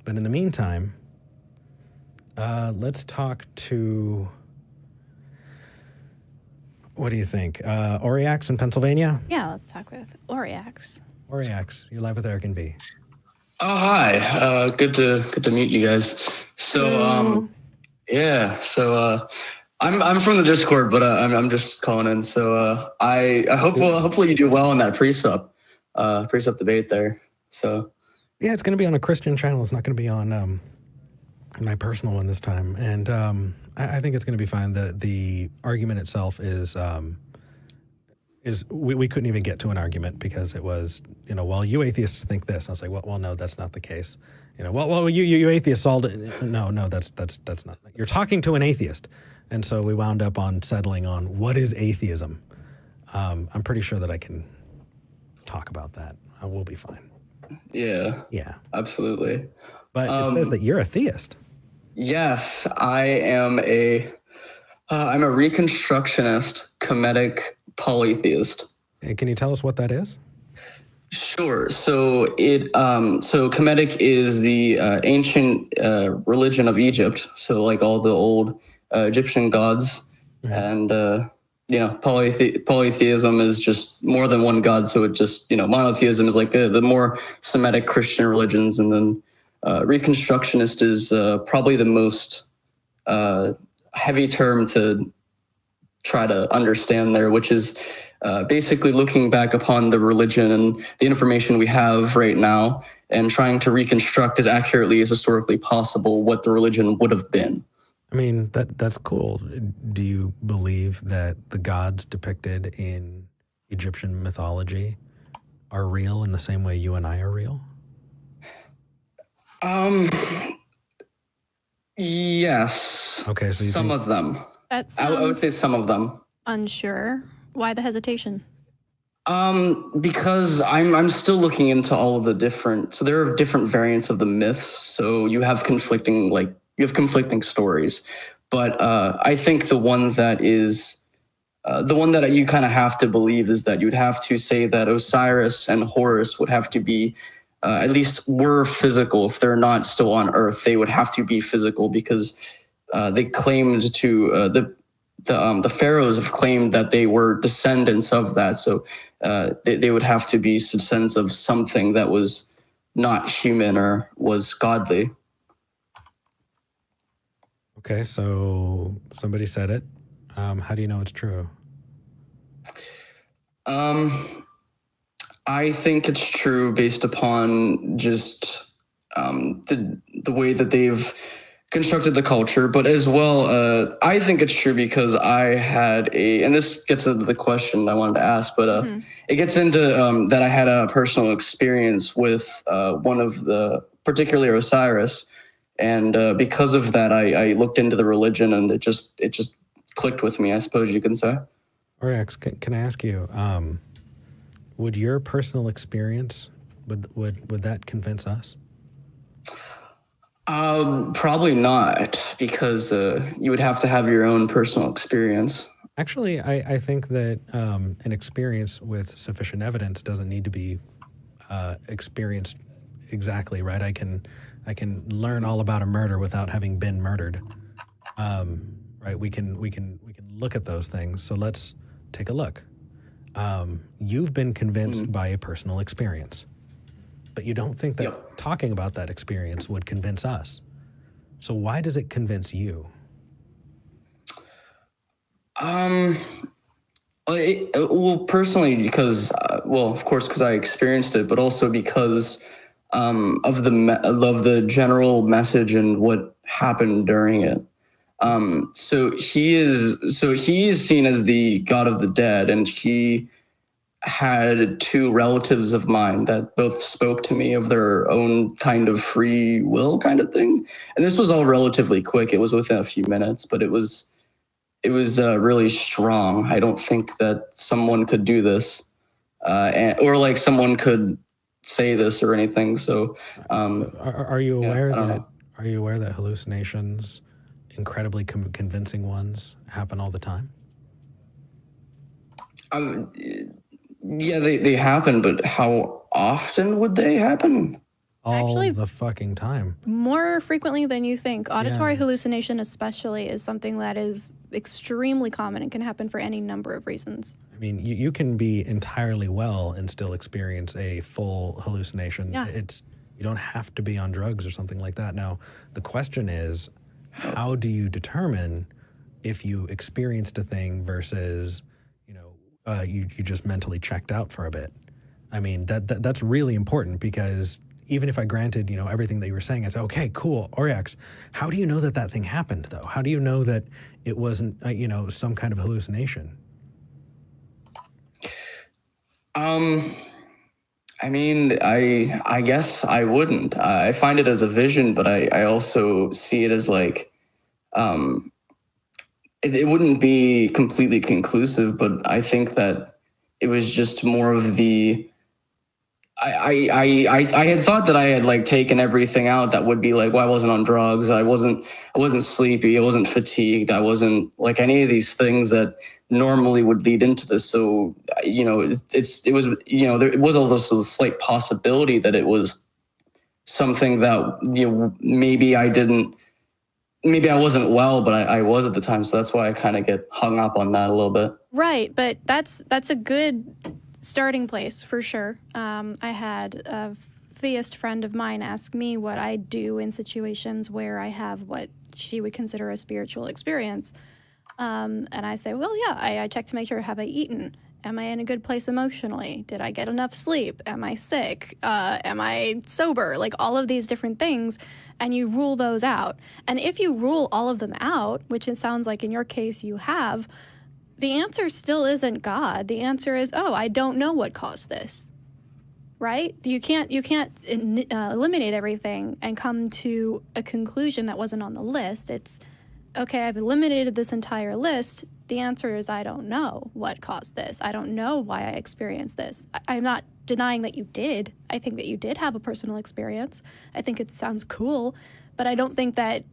But in the meantime, let's talk to, what do you think? Orix in Pennsylvania? Yeah, let's talk with Orix. Orix, you're live with Eric and B. Oh, hi. Good to meet you guys. So, I'm from the Discord, but I'm just calling in. So, I hope hopefully you do well in that precept debate there. So, yeah, it's going to be on a Christian channel. It's not going to be on my personal one this time, and I think it's going to be fine. The argument itself is we couldn't even get to an argument because it was, well, you atheists think this. And I was like, well, no, that's not the case. Well, you atheists all, no, that's not. You're talking to an atheist. And so we wound up on settling on what is atheism. I'm pretty sure that I can talk about that. I will be fine. Yeah. Yeah. Absolutely. But it says that you're a theist. Yes, I am I'm a Reconstructionist, Kemetic polytheist. And can you tell us what that is? Sure. So so Kemetic is the ancient religion of Egypt. So like all the old Egyptian gods, and polytheism is just more than one god. So it just monotheism is like the more Semitic Christian religions, and then Reconstructionist is probably the most heavy term to try to understand there, which is basically looking back upon the religion and the information we have right now and trying to reconstruct as accurately as historically possible what the religion would have been. I mean, that's cool. Do you believe that the gods depicted in Egyptian mythology are real in the same way you and I are real? Yes. Okay, so some of them. I would say some of them. Unsure. Why the hesitation? Because I'm still looking into all of the different. So there are different variants of the myths. So you have conflicting stories, but I think the one that you kind of have to believe is that you'd have to say that Osiris and Horus would have to be. At least were physical. If they're not still on Earth, they would have to be physical because they claimed to the pharaohs have claimed that they were descendants of that. So they would have to be descendants of something that was not human or was godly. Okay, so somebody said it. How do you know it's true? I think it's true based upon just the way that they've constructed the culture, but as well, I think it's true because I had and this gets into the question I wanted to ask, but it gets into that I had a personal experience with one of the, particularly Osiris, and because of that, I looked into the religion, and it just clicked with me, I suppose you can say. Orix, can I ask you? Would your personal experience, would that convince us? Probably not, because you would have to have your own personal experience. Actually, I think that an experience with sufficient evidence doesn't need to be experienced exactly, right? I can learn all about a murder without having been murdered. Right? We can look at those things. So let's take a look. You've been convinced by a personal experience, but you don't think that talking about that experience would convince us. So why does it convince you? Well, personally, because, of course, because I experienced it, but also because of the general message and what happened during it. So he is seen as the god of the dead, and he had two relatives of mine that both spoke to me of their own kind of free will kind of thing. And this was all relatively quick. It was within a few minutes, but it was really strong. I don't think that someone could do this, or like someone could say this or anything. So, are you aware that hallucinations, incredibly convincing ones, happen all the time? Yeah, they happen, but how often would they happen? all Actually, the fucking time. more frequently than you think. Auditory Yeah. hallucination especially is something that is extremely common and can happen for any number of reasons. I mean, you can be entirely well and still experience a full hallucination. Yeah. You don't have to be on drugs or something like that. Now, the question is, how do you determine if you experienced a thing versus, you just mentally checked out for a bit? I mean, that's really important, because even if I granted, everything that you were saying, I said, okay, cool, Orix, how do you know that thing happened, though? How do you know that it wasn't, some kind of hallucination? I mean, I guess I wouldn't. I find it as a vision, but I also see it as like, it wouldn't be completely conclusive, but I think that it was just more of the, I had thought that I had like taken everything out that would be like, well, I wasn't on drugs, I wasn't sleepy, I wasn't fatigued, I wasn't like any of these things that normally would lead into this. So it was there was also a slight possibility that it was something that maybe I wasn't well, but I was at the time. So that's why I kind of get hung up on that a little bit. Right, but that's a good starting place for sure. I had a theist friend of mine ask me what I do in situations where I have what she would consider a spiritual experience. And I say, well, yeah, I check to make sure, have I eaten? Am I in a good place emotionally? Did I get enough sleep? Am I sick? Am I sober? Like all of these different things. And you rule those out. And if you rule all of them out, which it sounds like in your case you have, the answer still isn't God. The answer is, oh, I don't know what caused this. Right? You can't eliminate everything and come to a conclusion that wasn't on the list. It's, okay, I've eliminated this entire list. The answer is, I don't know what caused this. I don't know why I experienced this. I'm not denying that you did. I think that you did have a personal experience. I think it sounds cool, but I don't think that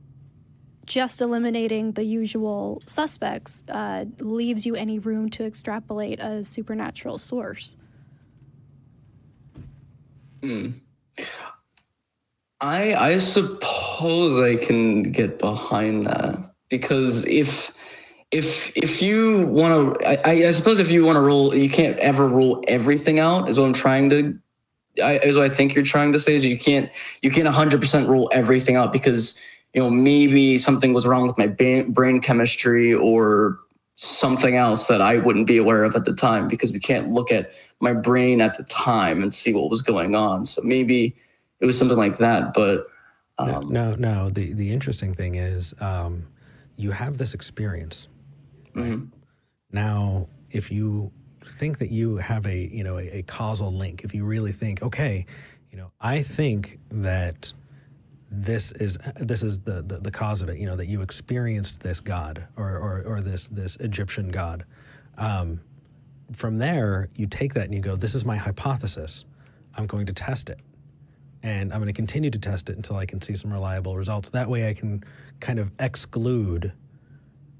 just eliminating the usual suspects leaves you any room to extrapolate a supernatural source. I suppose I can get behind that, because if you want to, I suppose if you want to rule, you can't ever rule everything out. Is what I'm trying to, is what I think you're trying to say. Is you can't 100% rule everything out, because maybe something was wrong with my brain chemistry or something else that I wouldn't be aware of at the time, because we can't look at my brain at the time and see what was going on. So maybe it was something like that. But no. The interesting thing is, you have this experience. Right? Mm-hmm. Now, if you think that you have a causal link, if you really think, okay, I think that this is the cause of it, that you experienced this God or this Egyptian God. From there, you take that and you go, this is my hypothesis. I'm going to test it. And I'm going to continue to test it until I can see some reliable results. That way I can kind of exclude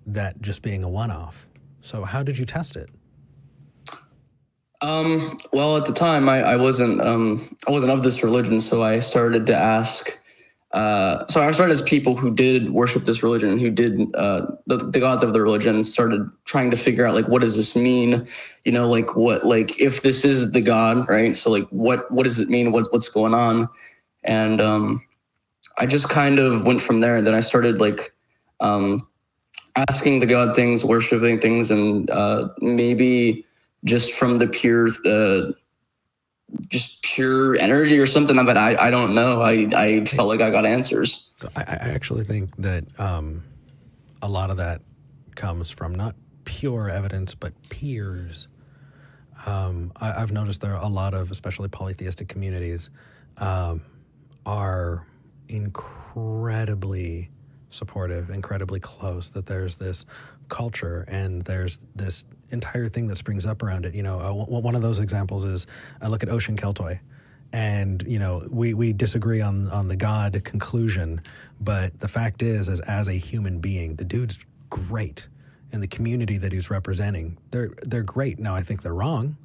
that just being a one-off. So how did you test it? Well, at the time I wasn't of this religion. So I started to ask, so I started as people who did worship this religion, who did, the gods of the religion, started trying to figure out, like, what does this mean? If this is the God, right? So like, what does it mean? What's going on? And, I just kind of went from there. And then I started asking the God things, worshiping things, and, maybe just from the pure energy or something of it. I don't know. I felt like I got answers. So I actually think that a lot of that comes from not pure evidence, but peers. I've noticed there are a lot of, especially polytheistic communities, are incredibly supportive, incredibly close, that there's this culture and there's this entire thing that springs up around it. One of those examples is, I look at Ocean Keltoy, and we disagree on the God conclusion, but the fact is as a human being, the dude's great, and the community that he's representing, they're great. Now I think they're wrong,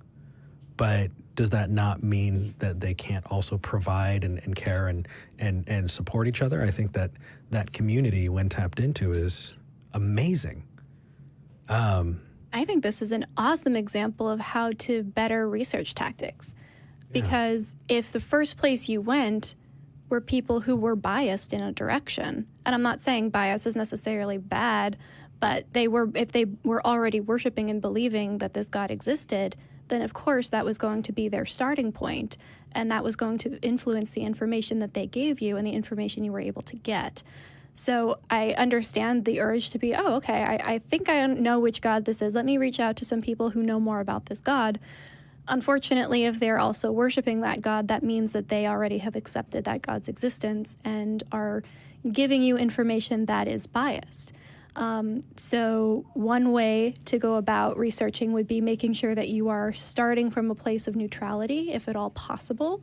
But does that not mean that they can't also provide and care and support each other? I think that community, when tapped into, is amazing. I think this is an awesome example of how to better research tactics. Because if the first place you went were people who were biased in a direction, and I'm not saying bias is necessarily bad, but if they were already worshiping and believing that this God existed, then of course that was going to be their starting point, and that was going to influence the information that they gave you and the information you were able to get. So I understand the urge to be, oh, okay, I think I know which God this is. Let me reach out to some people who know more about this God. Unfortunately, if they're also worshiping that God, that means that they already have accepted that God's existence and are giving you information that is biased. So one way to go about researching would be making sure that you are starting from a place of neutrality, if at all possible,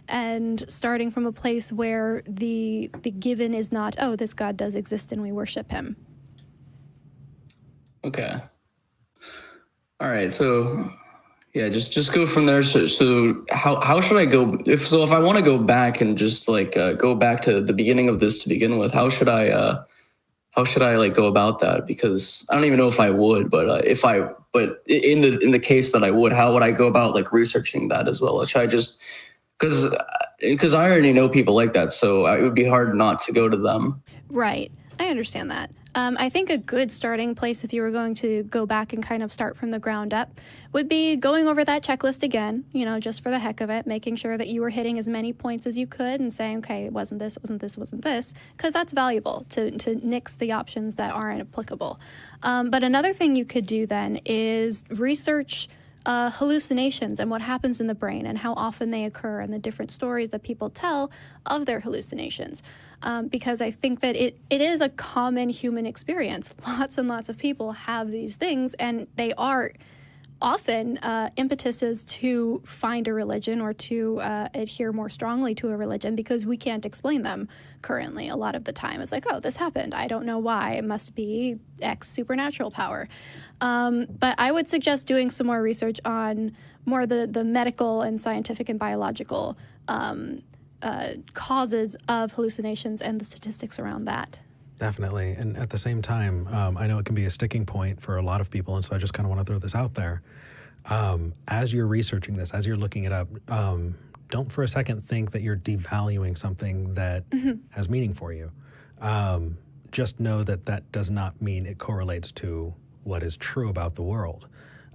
and starting from a place where the given is not, oh, this God does exist and we worship him. Okay. All right. So yeah, just go from there. So how should I go? If I want to go back and just like go back to the beginning of this to begin with, how should I like go about that? Because I don't even know if I would, but in the case that I would, how would I go about like researching that as well? Should I just, because I already know people like that, so it would be hard not to go to them. Right. I understand that. I think a good starting place, if you were going to go back and kind of start from the ground up, would be going over that checklist again, just for the heck of it, making sure that you were hitting as many points as you could and saying, okay, it wasn't this, because that's valuable to nix the options that aren't applicable. But another thing you could do then is research hallucinations and what happens in the brain and how often they occur and the different stories that people tell of their hallucinations. Because I think that it is a common human experience. Lots and lots of people have these things, and they are often impetuses to find a religion or to adhere more strongly to a religion because we can't explain them currently. A lot of the time it's like, oh, this happened. I don't know why. It must be X supernatural power. But I would suggest doing some more research on more the medical and scientific and biological causes of hallucinations and the statistics around that. Definitely. And at the same time, I know it can be a sticking point for a lot of people, and so I just kind of want to throw this out there. As you're researching this, as you're looking it up, don't for a second think that you're devaluing something that has meaning for you. Just know that does not mean it correlates to what is true about the world.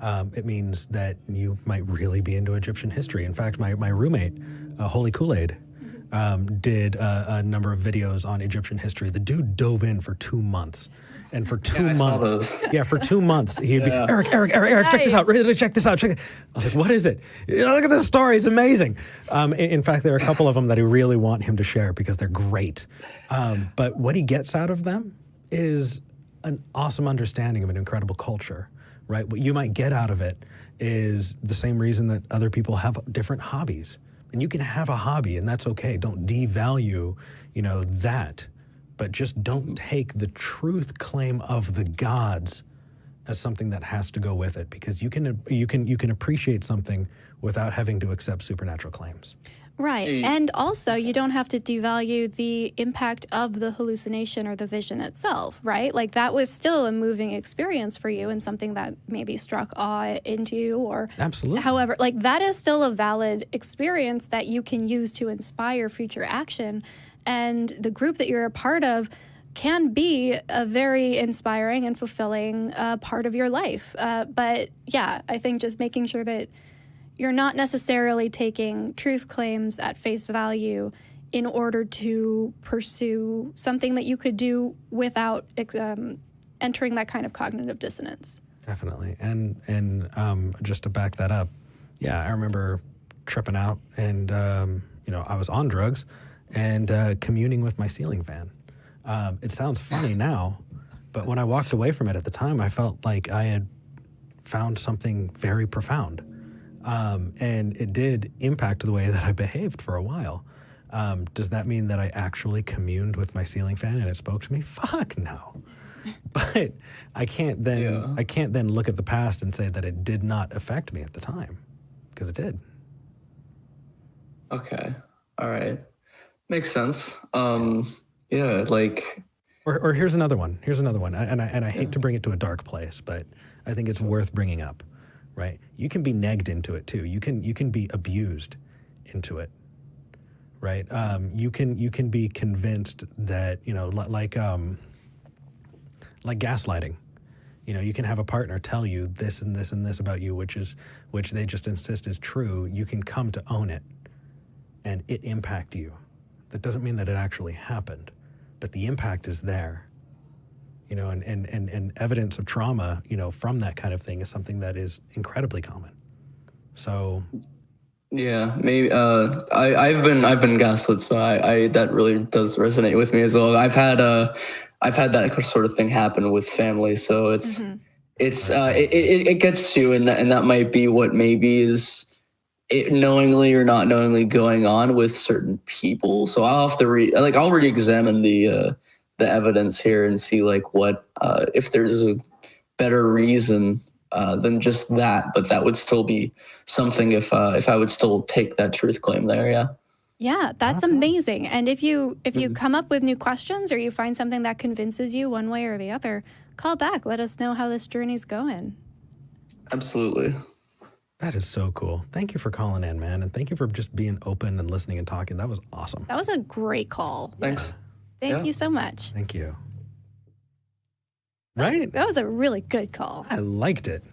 It means that you might really be into Egyptian history. In fact, my roommate, Holy Kool-Aid, did a number of videos on Egyptian history. The dude dove in for 2 months. And for 2 months, for 2 months, he'd be, Eric, check this out, check this out. I was like, what is it? Look at this story, it's amazing. In fact, there are a couple of them that I really want him to share because they're great. But what he gets out of them is an awesome understanding of an incredible culture, right? What you might get out of it is the same reason that other people have different hobbies. And you can have a hobby, and that's okay. Don't devalue, that. But just don't take the truth claim of the gods as something that has to go with it, because you can appreciate something without having to accept supernatural claims. Right. And also, you don't have to devalue the impact of the hallucination or the vision itself, right? Like, that was still a moving experience for you and something that maybe struck awe into you or... Absolutely. However, like, that is still a valid experience that you can use to inspire future action. And the group that you're a part of can be a very inspiring and fulfilling part of your life. But, yeah, I think just making sure that you're not necessarily taking truth claims at face value in order to pursue something that you could do without entering that kind of cognitive dissonance. Definitely. And just to back that up, I remember tripping out and, I was on drugs and communing with my ceiling fan. It sounds funny now, but when I walked away from it at the time, I felt like I had found something very profound. And it did impact the way that I behaved for a while. Does that mean that I actually communed with my ceiling fan and it spoke to me? Fuck no. But I can't then look at the past and say that it did not affect me at the time. because it did. Okay. All right. Makes sense. Yeah, like. Or here's another one. And I hate to bring it to a dark place, but I think it's worth bringing up, right? You can be negged into it too. You can be abused into it, right? You can be convinced that, you know, like gaslighting. You know, you can have a partner tell you this and this and this about you, which they just insist is true. You can come to own it and it impact you. That doesn't mean that it actually happened, but the impact is there. You know, and evidence of trauma, you know, from that kind of thing is something that is incredibly common. So Yeah, maybe I've been gaslit, so I that really does resonate with me as well. I've had that sort of thing happen with family, so it gets to you, and that might be what maybe is it knowingly or not knowingly going on with certain people. So I'll have to I'll re-examine the evidence here and see like what if there's a better reason than just that, but that would still be something if I would still take that truth claim there. Yeah. Yeah, that's amazing. And if you come up with new questions or you find something that convinces you one way or the other, call back. Let us know how this journey's going. Absolutely. that is so cool. Thank you for calling in, man. And thank you for just being open and listening and talking. That was awesome. That was a great call. Thanks. Thank you so much. Thank you. Right? That was a really good call. I liked it.